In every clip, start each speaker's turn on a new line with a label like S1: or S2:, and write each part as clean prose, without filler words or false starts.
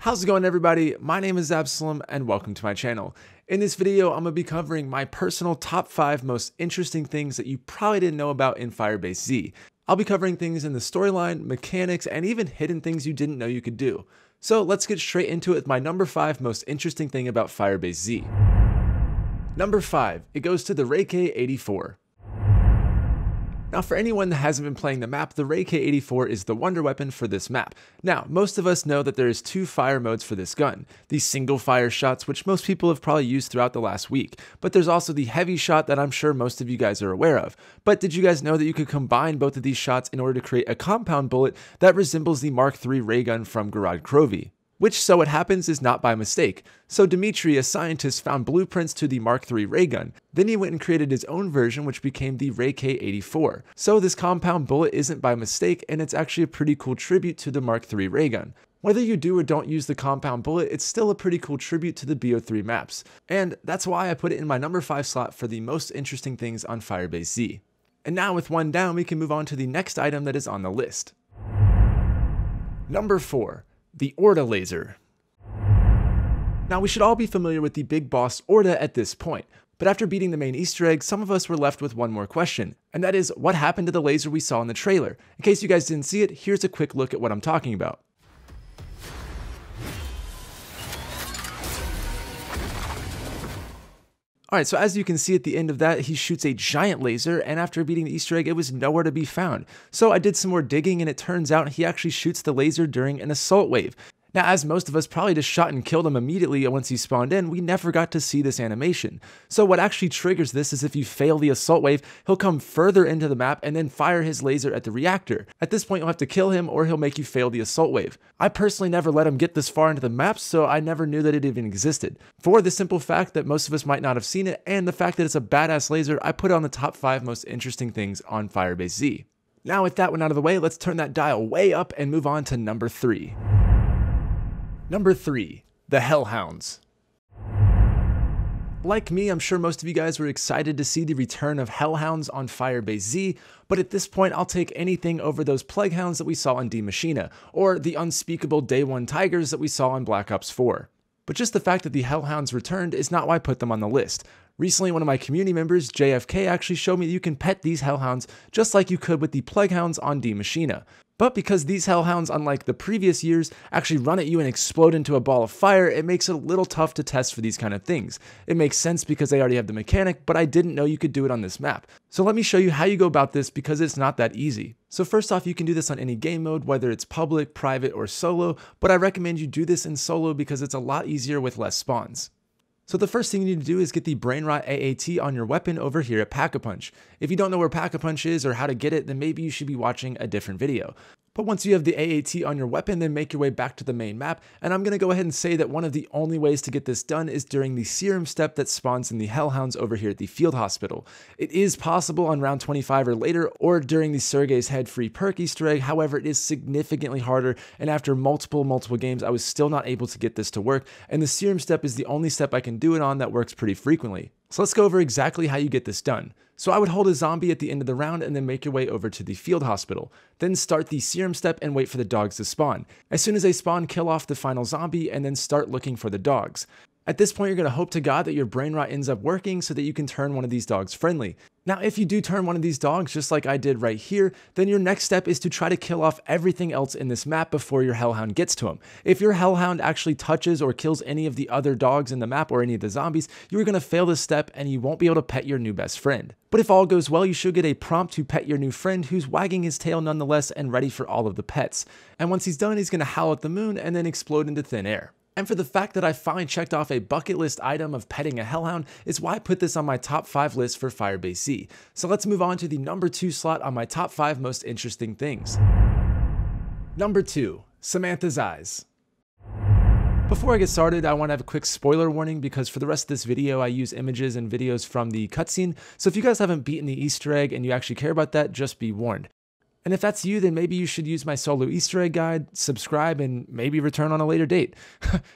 S1: How's it going, everybody? My name is Absoulem and welcome to my channel. In this video, I'm going to be covering my personal top 5 most interesting things that you probably didn't know about in Firebase Z. I'll be covering things in the storyline, mechanics, and even hidden things you didn't know you could do. So let's get straight into it with my number 5 most interesting thing about Firebase Z. Number 5, it goes to the K-84. Now, for anyone that hasn't been playing the map, the K-84 is the wonder weapon for this map. Now, most of us know that there is 2 fire modes for this gun. The single fire shots, which most people have probably used throughout the last week, but there's also the heavy shot that I'm sure most of you guys are aware of. But did you guys know that you could combine both of these shots in order to create a compound bullet that resembles the Mark III ray gun from Garad Krovi? Which, so it happens, is not by mistake. So Dimitri, a scientist, found blueprints to the Mark III ray gun. Then he went and created his own version, which became the K-84. So this compound bullet isn't by mistake, and it's actually a pretty cool tribute to the Mark III ray gun. Whether you do or don't use the compound bullet, it's still a pretty cool tribute to the BO3 maps. And that's why I put it in my number 5 slot for the most interesting things on Firebase Z. And now with one down, we can move on to the next item that is on the list. Number 4. The Orta Laser. Now, we should all be familiar with the big boss Orta at this point, but after beating the main Easter egg, some of us were left with one more question, and that is, what happened to the laser we saw in the trailer? In case you guys didn't see it, here's a quick look at what I'm talking about. Alright, so as you can see at the end of that, he shoots a giant laser, and after beating the Easter egg, it was nowhere to be found. So I did some more digging, and it turns out he actually shoots the laser during an assault wave. Now, as most of us probably just shot and killed him immediately once he spawned in, we never got to see this animation. So what actually triggers this is if you fail the assault wave, he'll come further into the map and then fire his laser at the reactor. At this point, you'll have to kill him or he'll make you fail the assault wave. I personally never let him get this far into the map, so I never knew that it even existed. For the simple fact that most of us might not have seen it, and the fact that it's a badass laser, I put it on the top 5 most interesting things on Firebase Z. Now with that one out of the way, let's turn that dial way up and move on to number 3. Number 3, the Hellhounds. Like me, I'm sure most of you guys were excited to see the return of Hellhounds on Firebase Z, but at this point I'll take anything over those Plague Hounds that we saw in D Machina, or the unspeakable Day 1 Tigers that we saw in Black Ops 4. But just the fact that the Hellhounds returned is not why I put them on the list. Recently, one of my community members, JFK, actually showed me that you can pet these Hellhounds just like you could with the Plague Hounds on D Machina. But because these Hellhounds, unlike the previous years, actually run at you and explode into a ball of fire, it makes it a little tough to test for these kind of things. It makes sense because they already have the mechanic, but I didn't know you could do it on this map. So let me show you how you go about this because it's not that easy. So first off, you can do this on any game mode, whether it's public, private, or solo, but I recommend you do this in solo because it's a lot easier with less spawns. So the first thing you need to do is get the Brain Rot AAT on your weapon over here at Pack-a-Punch. If you don't know where Pack-a-Punch is or how to get it, then maybe you should be watching a different video. But once you have the AAT on your weapon, then make your way back to the main map, and I'm going to go ahead and say that one of the only ways to get this done is during the serum step that spawns in the Hellhounds over here at the field hospital. It is possible on round 25 or later, or during the Sergey's Head free perk Easter egg, however it is significantly harder, and after multiple games I was still not able to get this to work, and the serum step is the only step I can do it on that works pretty frequently. So let's go over exactly how you get this done. So I would hold a zombie at the end of the round and then make your way over to the field hospital. Then start the serum step and wait for the dogs to spawn. As soon as they spawn, kill off the final zombie and then start looking for the dogs. At this point, you're going to hope to God that your brain rot ends up working so that you can turn one of these dogs friendly. Now, if you do turn one of these dogs, just like I did right here, then your next step is to try to kill off everything else in this map before your Hellhound gets to him. If your Hellhound actually touches or kills any of the other dogs in the map or any of the zombies, you are going to fail this step and you won't be able to pet your new best friend. But if all goes well, you should get a prompt to pet your new friend who's wagging his tail nonetheless and ready for all of the pets. And once he's done, he's going to howl at the moon and then explode into thin air. And for the fact that I finally checked off a bucket list item of petting a Hellhound is why I put this on my top 5 list for Firebase Z. So let's move on to the number 2 slot on my top 5 most interesting things. Number 2, Samanthas Eyes. Before I get started, I want to have a quick spoiler warning because for the rest of this video, I use images and videos from the cutscene. So if you guys haven't beaten the Easter egg and you actually care about that, just be warned. And if that's you, then maybe you should use my solo Easter egg guide, subscribe, and maybe return on a later date.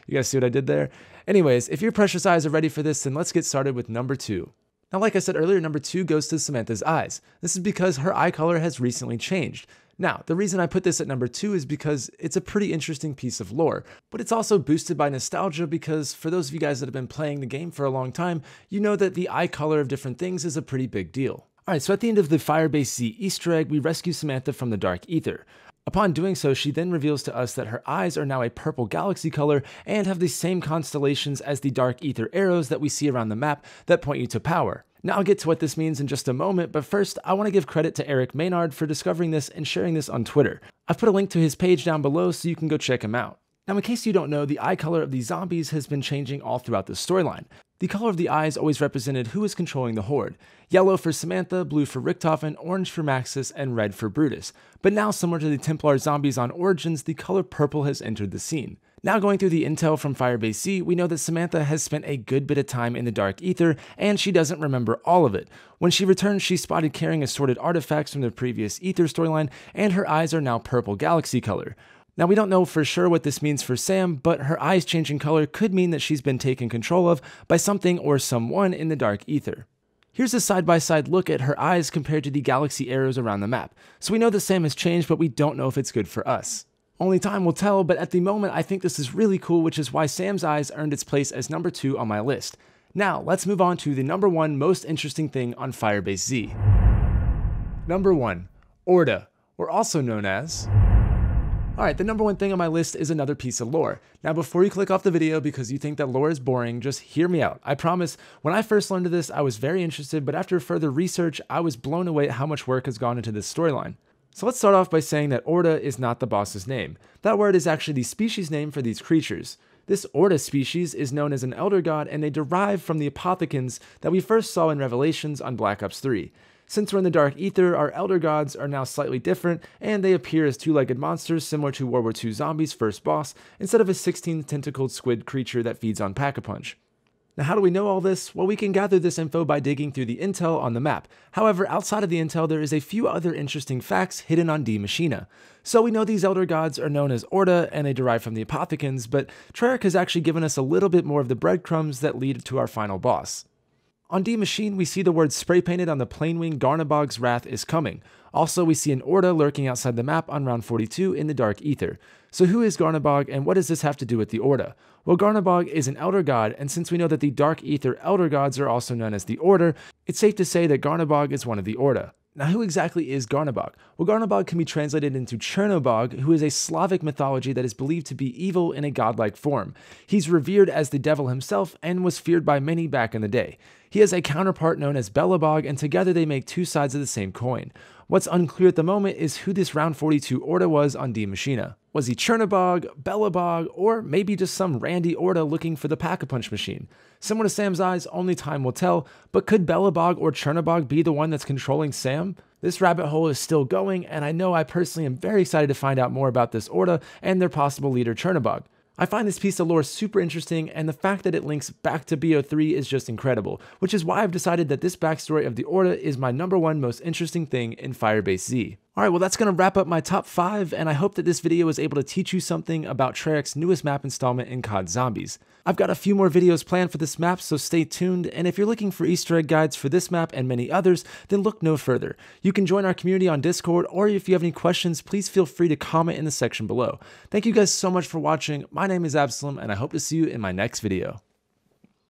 S1: You guys see what I did there? Anyways, if your precious eyes are ready for this, then let's get started with number 2. Now, like I said earlier, number 2 goes to Samanthas Eyes. This is because her eye color has recently changed. Now, the reason I put this at number 2 is because it's a pretty interesting piece of lore, but it's also boosted by nostalgia because for those of you guys that have been playing the game for a long time, you know that the eye color of different things is a pretty big deal. Alright, so at the end of the Firebase Z Easter egg, we rescue Samantha from the Dark Ether. Upon doing so, she then reveals to us that her eyes are now a purple galaxy color and have the same constellations as the Dark Ether arrows that we see around the map that point you to power. Now I'll get to what this means in just a moment, but first I want to give credit to Eric Maynard for discovering this and sharing this on Twitter. I've put a link to his page down below so you can go check him out. Now in case you don't know, the eye color of these zombies has been changing all throughout the storyline. The color of the eyes always represented who is controlling the Horde. Yellow for Samantha, blue for Richthofen, orange for Maxis, and red for Brutus. But now, similar to the Templar zombies on Origins, the color purple has entered the scene. Now going through the intel from Firebase Z, we know that Samantha has spent a good bit of time in the Dark Ether, and she doesn't remember all of it. When she returns, she's spotted carrying assorted artifacts from the previous Ether storyline, and her eyes are now purple galaxy color. Now we don't know for sure what this means for Sam, but her eyes changing color could mean that she's been taken control of by something or someone in the Dark Ether. Here's a side-by-side look at her eyes compared to the galaxy arrows around the map. So we know that Sam has changed, but we don't know if it's good for us. Only time will tell, but at the moment I think this is really cool, which is why Sam's eyes earned its place as number 2 on my list. Now let's move on to the number 1 most interesting thing on Firebase Z. Number 1. Orta, or also known as... Alright, the number 1 thing on my list is another piece of lore. Now before you click off the video because you think that lore is boring, just hear me out. I promise, when I first learned of this, I was very interested, but after further research, I was blown away at how much work has gone into this storyline. So let's start off by saying that Orta is not the boss's name. That word is actually the species name for these creatures. This Orta species is known as an elder god, and they derive from the apothecans that we first saw in Revelations on Black Ops 3. Since we're in the Dark Ether, our Elder Gods are now slightly different, and they appear as two-legged monsters similar to World War II Zombies' first boss, instead of a 16-tentacled squid creature that feeds on Pack-a-Punch. Now how do we know all this? Well, we can gather this info by digging through the intel on the map. However, outside of the intel, there is a few other interesting facts hidden on D Machina. So we know these Elder Gods are known as Orta, and they derive from the apothecans, but Treyarch has actually given us a little bit more of the breadcrumbs that lead to our final boss. On D Machine, we see the word spray painted on the Planewing Garnabog's Wrath is coming. Also, we see an Orta lurking outside the map on round 42 in the Dark Ether. So who is Garnabog, and what does this have to do with the Orta? Well, Garnabog is an Elder God, and since we know that the Dark Ether Elder Gods are also known as the Order, it's safe to say that Garnabog is one of the Orta. Now, who exactly is Garnabog? Well, Garnabog can be translated into Chernobog, who is a Slavic mythology that is believed to be evil in a godlike form. He's revered as the devil himself and was feared by many back in the day. He has a counterpart known as Belobog, and together they make two sides of the same coin. What's unclear at the moment is who this round 42 Orta was on D Machina. Was he Chernobog, Belobog, or maybe just some randy Orta looking for the Pack-a-Punch machine? Similar to Sam's eyes, only time will tell, but could Belobog or Chernobog be the one that's controlling Sam? This rabbit hole is still going, and I know I personally am very excited to find out more about this Orta and their possible leader Chernobog. I find this piece of lore super interesting, and the fact that it links back to BO3 is just incredible, which is why I've decided that this backstory of the Orta is my number 1 most interesting thing in Firebase Z. Alright, well that's going to wrap up my top 5, and I hope that this video was able to teach you something about Treyarch's newest map installment in COD Zombies. I've got a few more videos planned for this map, so stay tuned, and if you're looking for Easter egg guides for this map and many others, then look no further. You can join our community on Discord, or if you have any questions, please feel free to comment in the section below. Thank you guys so much for watching. My name is Absoulem, and I hope to see you in my next video.